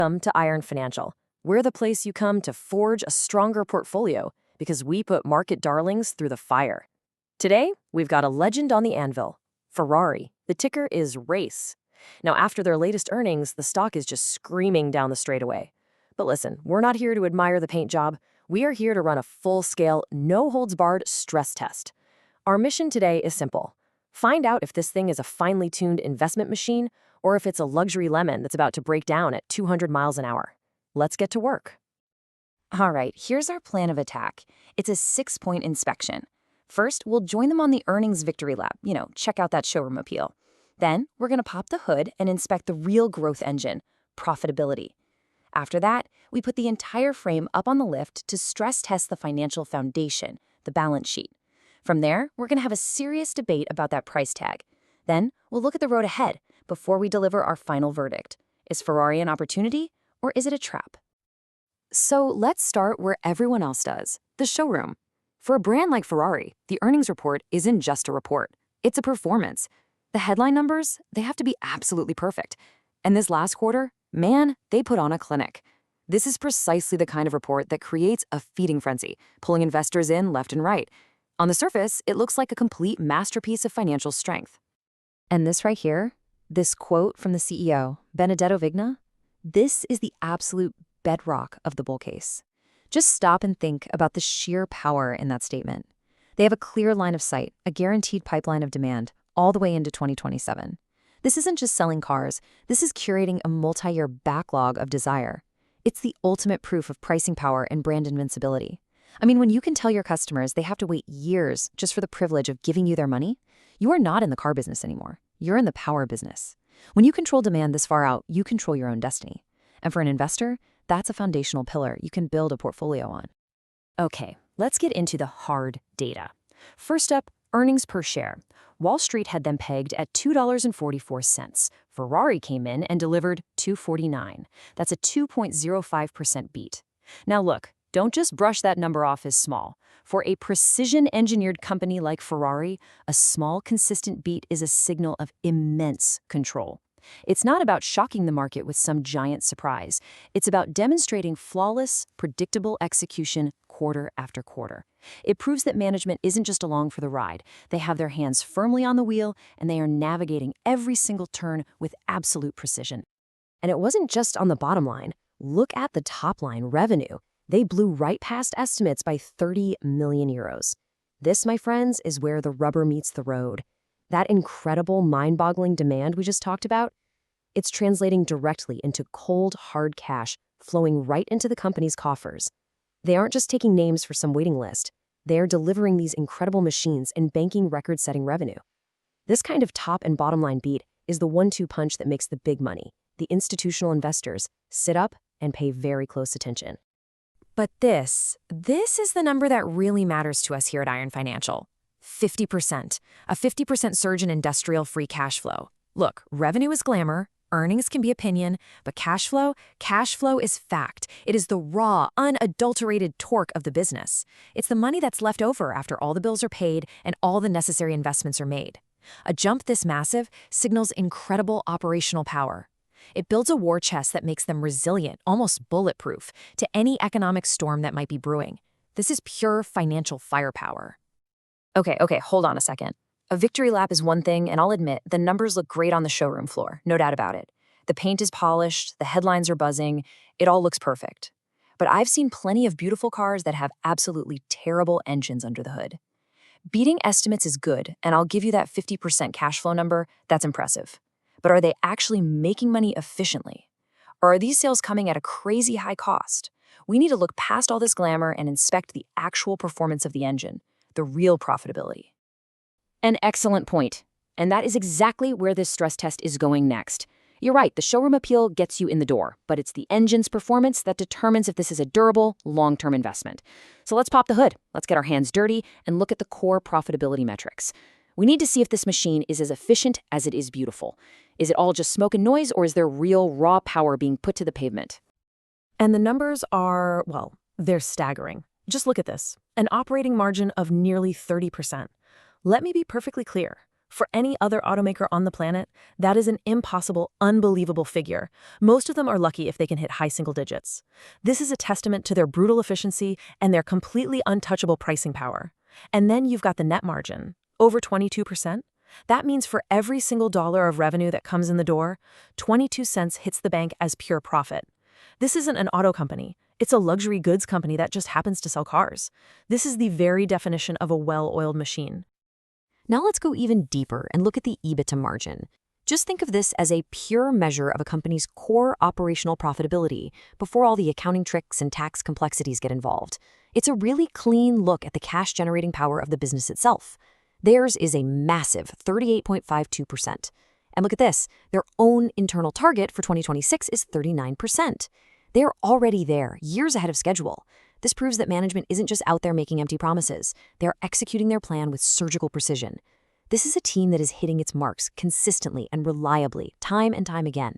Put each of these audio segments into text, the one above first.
Welcome to Iron Financial. We're the place you come to forge a stronger portfolio because we put market darlings through the fire. Today, we've got a legend on the anvil, Ferrari. The ticker is RACE. Now, after their latest earnings, the stock is just screaming down the straightaway. But listen, we're not here to admire the paint job. We are here to run a full-scale, no-holds-barred stress test. Our mission today is simple. Find out if this thing is a finely tuned investment machine or if it's a luxury lemon that's about to break down at 200 miles an hour. Let's get to work. All right, here's our plan of attack. It's a 6-point inspection. First, we'll join them on the earnings victory lap, check out that showroom appeal. Then, we're going to pop the hood and inspect the real growth engine, profitability. After that, we put the entire frame up on the lift to stress test the financial foundation, the balance sheet. From there, we're going to have a serious debate about that price tag. Then, we'll look at the road ahead before we deliver our final verdict. Is Ferrari an opportunity, or is it a trap? So let's start where everyone else does, the showroom. For a brand like Ferrari, the earnings report isn't just a report. It's a performance. The headline numbers, they have to be absolutely perfect. And this last quarter, man, they put on a clinic. This is precisely the kind of report that creates a feeding frenzy, pulling investors in left and right. On the surface, it looks like a complete masterpiece of financial strength. And this right here, this quote from the CEO, Benedetto Vigna, this is the absolute bedrock of the bull case. Just stop and think about the sheer power in that statement. They have a clear line of sight, a guaranteed pipeline of demand, all the way into 2027. This isn't just selling cars, this is curating a multi-year backlog of desire. It's the ultimate proof of pricing power and brand invincibility. I mean, when you can tell your customers they have to wait years just for the privilege of giving you their money, you are not in the car business anymore. You're in the power business. When you control demand this far out, you control your own destiny. And for an investor, that's a foundational pillar you can build a portfolio on. Okay, let's get into the hard data. First up, earnings per share. Wall Street had them pegged at $2.44. Ferrari came in and delivered $2.49. That's a 2.05% beat. Now look, don't just brush that number off as small. For a precision-engineered company like Ferrari, a small, consistent beat is a signal of immense control. It's not about shocking the market with some giant surprise. It's about demonstrating flawless, predictable execution quarter after quarter. It proves that management isn't just along for the ride. They have their hands firmly on the wheel, and they are navigating every single turn with absolute precision. And it wasn't just on the bottom line. Look at the top line revenue. They blew right past estimates by 30 million euros. This, my friends, is where the rubber meets the road. That incredible, mind-boggling demand we just talked about, it's translating directly into cold, hard cash flowing right into the company's coffers. They aren't just taking names for some waiting list. They are delivering these incredible machines and banking record-setting revenue. This kind of top and bottom line beat is the 1-2 punch that makes the big money. The institutional investors sit up and pay very close attention. But this is the number that really matters to us here at Iron Financial. 50%. A 50% surge in industrial free cash flow. Look, revenue is glamour, earnings can be opinion, but cash flow is fact. It is the raw, unadulterated torque of the business. It's the money that's left over after all the bills are paid and all the necessary investments are made. A jump this massive signals incredible operational power. It builds a war chest that makes them resilient, almost bulletproof, to any economic storm that might be brewing. This is pure financial firepower. Okay, hold on a second. A victory lap is one thing, and I'll admit, the numbers look great on the showroom floor, no doubt about it. The paint is polished, the headlines are buzzing, it all looks perfect. But I've seen plenty of beautiful cars that have absolutely terrible engines under the hood. Beating estimates is good, and I'll give you that 50% cash flow number, that's impressive. But are they actually making money efficiently? Or are these sales coming at a crazy high cost? We need to look past all this glamour and inspect the actual performance of the engine, the real profitability. An excellent point. And that is exactly where this stress test is going next. You're right, the showroom appeal gets you in the door, but it's the engine's performance that determines if this is a durable, long-term investment. So let's pop the hood, let's get our hands dirty, and look at the core profitability metrics. We need to see if this machine is as efficient as it is beautiful. Is it all just smoke and noise, or is there real, raw power being put to the pavement? And the numbers are, well, they're staggering. Just look at this. An operating margin of nearly 30%. Let me be perfectly clear. For any other automaker on the planet, that is an impossible, unbelievable figure. Most of them are lucky if they can hit high single digits. This is a testament to their brutal efficiency and their completely untouchable pricing power. And then you've got the net margin, over 22%. That means for every single dollar of revenue that comes in the door, 22 cents hits the bank as pure profit. This isn't an auto company. It's a luxury goods company that just happens to sell cars. This is the very definition of a well-oiled machine. Now let's go even deeper and look at the EBITDA margin. Just think of this as a pure measure of a company's core operational profitability before all the accounting tricks and tax complexities get involved. It's a really clean look at the cash-generating power of the business itself. Theirs is a massive 38.52%. And look at this, their own internal target for 2026 is 39%. They're already there, years ahead of schedule. This proves that management isn't just out there making empty promises. They're executing their plan with surgical precision. This is a team that is hitting its marks consistently and reliably, time and time again.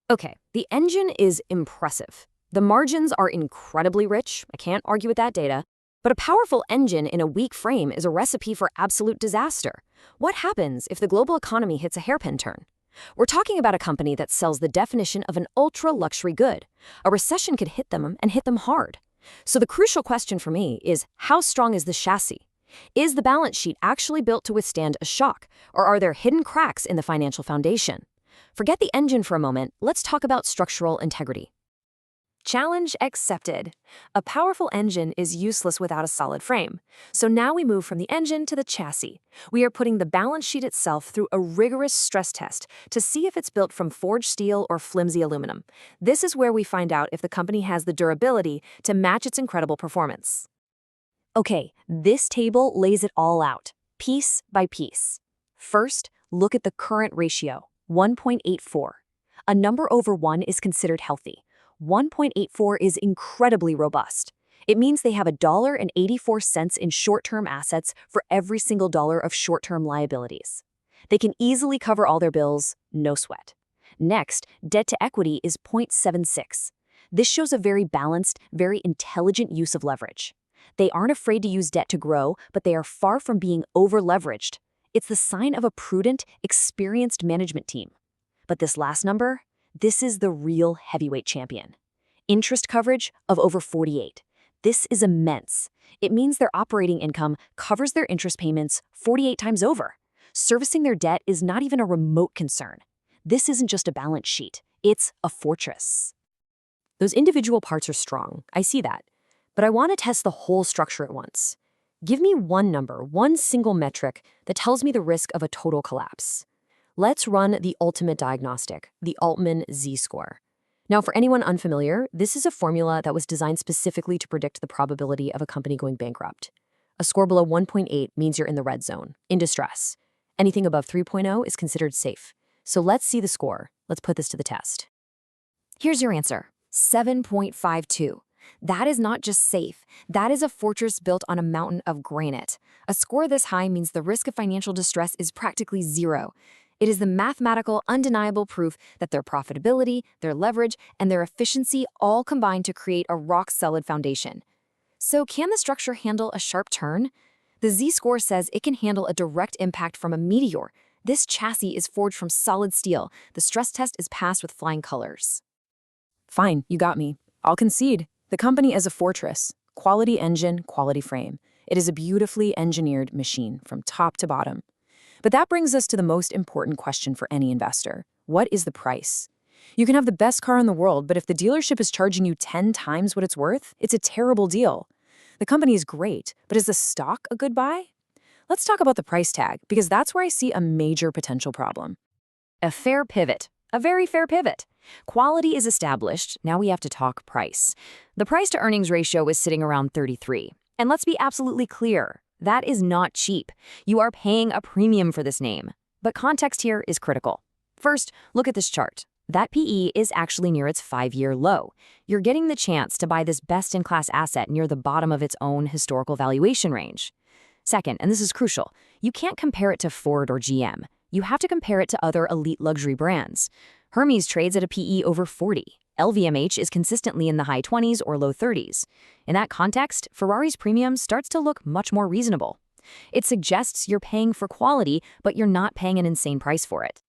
Okay, the engine is impressive. The margins are incredibly rich. I can't argue with that data. But a powerful engine in a weak frame is a recipe for absolute disaster. What happens if the global economy hits a hairpin turn? We're talking about a company that sells the definition of an ultra-luxury good. A recession could hit them and hit them hard. So the crucial question for me is, how strong is the chassis? Is the balance sheet actually built to withstand a shock, or are there hidden cracks in the financial foundation? Forget the engine for a moment, let's talk about structural integrity. Challenge accepted. A powerful engine is useless without a solid frame. So now we move from the engine to the chassis. We are putting the balance sheet itself through a rigorous stress test to see if it's built from forged steel or flimsy aluminum. This is where we find out if the company has the durability to match its incredible performance. Okay, this table lays it all out, piece by piece. First, look at the current ratio, 1.84. A number over 1 is considered healthy. 1.84 is incredibly robust. It means they have $1.84 in short-term assets for every single dollar of short-term liabilities. They can easily cover all their bills, no sweat. Next, debt to equity is 0.76. This shows a very balanced, very intelligent use of leverage. They aren't afraid to use debt to grow, but they are far from being over-leveraged. It's the sign of a prudent, experienced management team. But this last number? This is the real heavyweight champion. Interest coverage of over 48. This is immense. It means their operating income covers their interest payments 48 times over. Servicing their debt is not even a remote concern. This isn't just a balance sheet. It's a fortress. Those individual parts are strong. I see that. But I want to test the whole structure at once. Give me one number, one single metric that tells me the risk of a total collapse. Let's run the ultimate diagnostic, the Altman Z-score. Now, for anyone unfamiliar, this is a formula that was designed specifically to predict the probability of a company going bankrupt. A score below 1.8 means you're in the red zone, in distress. Anything above 3.0 is considered safe. So let's see the score. Let's put this to the test. Here's your answer, 7.52. That is not just safe. That is a fortress built on a mountain of granite. A score this high means the risk of financial distress is practically zero. It is the mathematical, undeniable proof that their profitability, their leverage, and their efficiency all combine to create a rock-solid foundation. So can the structure handle a sharp turn? The Z-score says it can handle a direct impact from a meteor. This chassis is forged from solid steel. The stress test is passed with flying colors. Fine, you got me. I'll concede. The company is a fortress. Quality engine, quality frame. It is a beautifully engineered machine from top to bottom. But that brings us to the most important question for any investor. What is the price? You can have the best car in the world, but if the dealership is charging you 10 times what it's worth, it's a terrible deal. The company is great, but is the stock a good buy? Let's talk about the price tag, because that's where I see a major potential problem. A fair pivot. A very fair pivot. Quality is established. Now we have to talk price. The price-to-earnings ratio is sitting around 33. And let's be absolutely clear. That is not cheap. You are paying a premium for this name. But context here is critical. First, look at this chart. That PE is actually near its 5-year low. You're getting the chance to buy this best-in-class asset near the bottom of its own historical valuation range. Second, and this is crucial, you can't compare it to Ford or GM. You have to compare it to other elite luxury brands. Hermes trades at a PE over 40. LVMH is consistently in the high 20s or low 30s. In that context, Ferrari's premium starts to look much more reasonable. It suggests you're paying for quality, but you're not paying an insane price for it.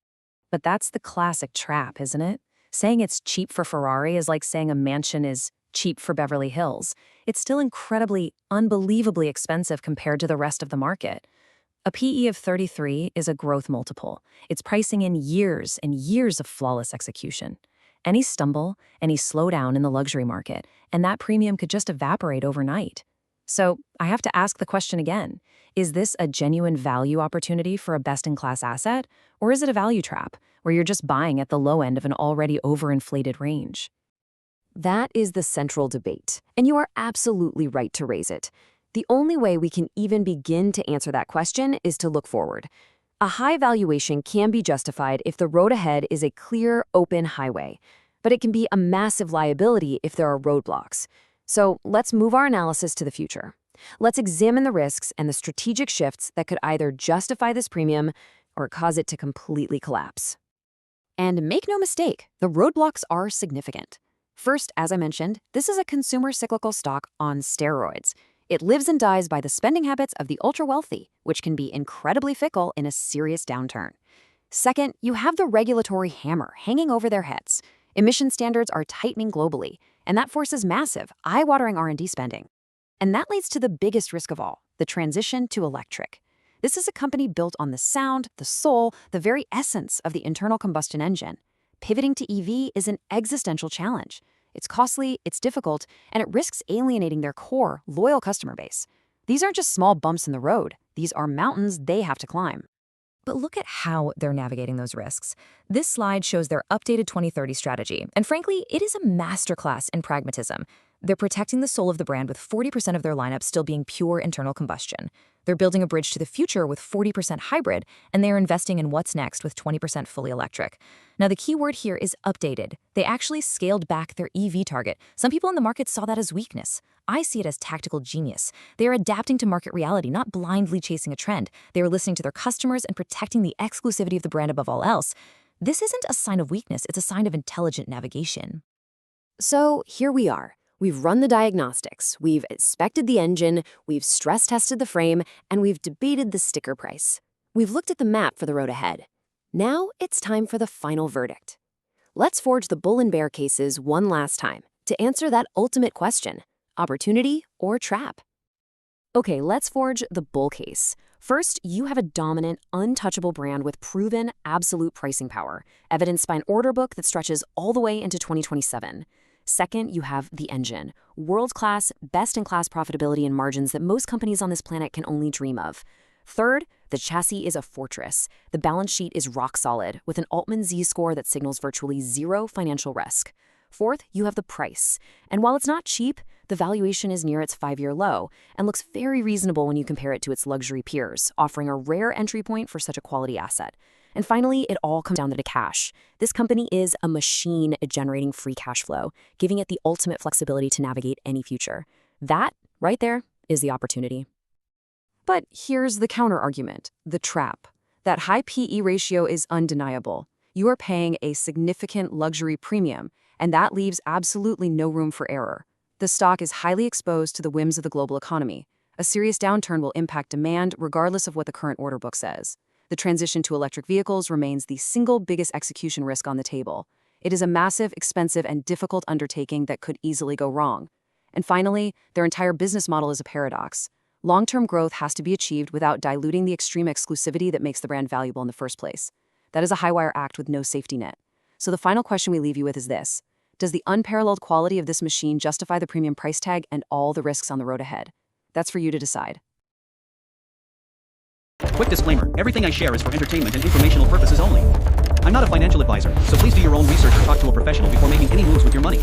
But that's the classic trap, isn't it? Saying it's cheap for Ferrari is like saying a mansion is cheap for Beverly Hills. It's still incredibly, unbelievably expensive compared to the rest of the market. A PE of 33 is a growth multiple. It's pricing in years and years of flawless execution. Any stumble, any slowdown in the luxury market, and that premium could just evaporate overnight. So I have to ask the question again. Is this a genuine value opportunity for a best-in-class asset, or is it a value trap, where you're just buying at the low end of an already overinflated range? That is the central debate, and you are absolutely right to raise it. The only way we can even begin to answer that question is to look forward. A high valuation can be justified if the road ahead is a clear, open highway, but it can be a massive liability if there are roadblocks. So let's move our analysis to the future. Let's examine the risks and the strategic shifts that could either justify this premium or cause it to completely collapse. And make no mistake, the roadblocks are significant. First, as I mentioned, this is a consumer cyclical stock on steroids. It lives and dies by the spending habits of the ultra-wealthy, which can be incredibly fickle in a serious downturn. Second, you have the regulatory hammer hanging over their heads. Emission standards are tightening globally, and that forces massive, eye-watering R&D spending. And that leads to the biggest risk of all, the transition to electric. This is a company built on the sound, the soul, the very essence of the internal combustion engine. Pivoting to EV is an existential challenge. It's costly, it's difficult, and it risks alienating their core, loyal customer base. These aren't just small bumps in the road. These are mountains they have to climb. But look at how they're navigating those risks. This slide shows their updated 2030 strategy, and frankly, it is a masterclass in pragmatism. They're protecting the soul of the brand with 40% of their lineup still being pure internal combustion. They're building a bridge to the future with 40% hybrid, and they're investing in what's next with 20% fully electric. Now, the key word here is updated. They actually scaled back their EV target. Some people in the market saw that as weakness. I see it as tactical genius. They are adapting to market reality, not blindly chasing a trend. They are listening to their customers and protecting the exclusivity of the brand above all else. This isn't a sign of weakness, it's a sign of intelligent navigation. So here we are. We've run the diagnostics, we've inspected the engine, we've stress-tested the frame, and we've debated the sticker price. We've looked at the map for the road ahead. Now it's time for the final verdict. Let's forge the bull and bear cases one last time to answer that ultimate question, opportunity or trap. Okay, let's forge the bull case. First, you have a dominant, untouchable brand with proven, absolute pricing power, evidenced by an order book that stretches all the way into 2027. Second, you have the engine, world-class, best-in-class profitability and margins that most companies on this planet can only dream of. Third, the chassis is a fortress. The balance sheet is rock solid, with an Altman Z-score that signals virtually zero financial risk. Fourth, you have the price. And while it's not cheap, the valuation is near its 5-year low and looks very reasonable when you compare it to its luxury peers, offering a rare entry point for such a quality asset. And finally, it all comes down to the cash. This company is a machine at generating free cash flow, giving it the ultimate flexibility to navigate any future. That, right there, is the opportunity. But here's the counter-argument, the trap. That high PE ratio is undeniable. You are paying a significant luxury premium, and that leaves absolutely no room for error. The stock is highly exposed to the whims of the global economy. A serious downturn will impact demand regardless of what the current order book says. The transition to electric vehicles remains the single biggest execution risk on the table. It is a massive, expensive, and difficult undertaking that could easily go wrong. And finally, their entire business model is a paradox. Long-term growth has to be achieved without diluting the extreme exclusivity that makes the brand valuable in the first place. That is a high-wire act with no safety net. So the final question we leave you with is this. Does the unparalleled quality of this machine justify the premium price tag and all the risks on the road ahead? That's for you to decide. Quick disclaimer, everything I share is for entertainment and informational purposes only. I'm not a financial advisor, so please do your own research or talk to a professional before making any moves with your money.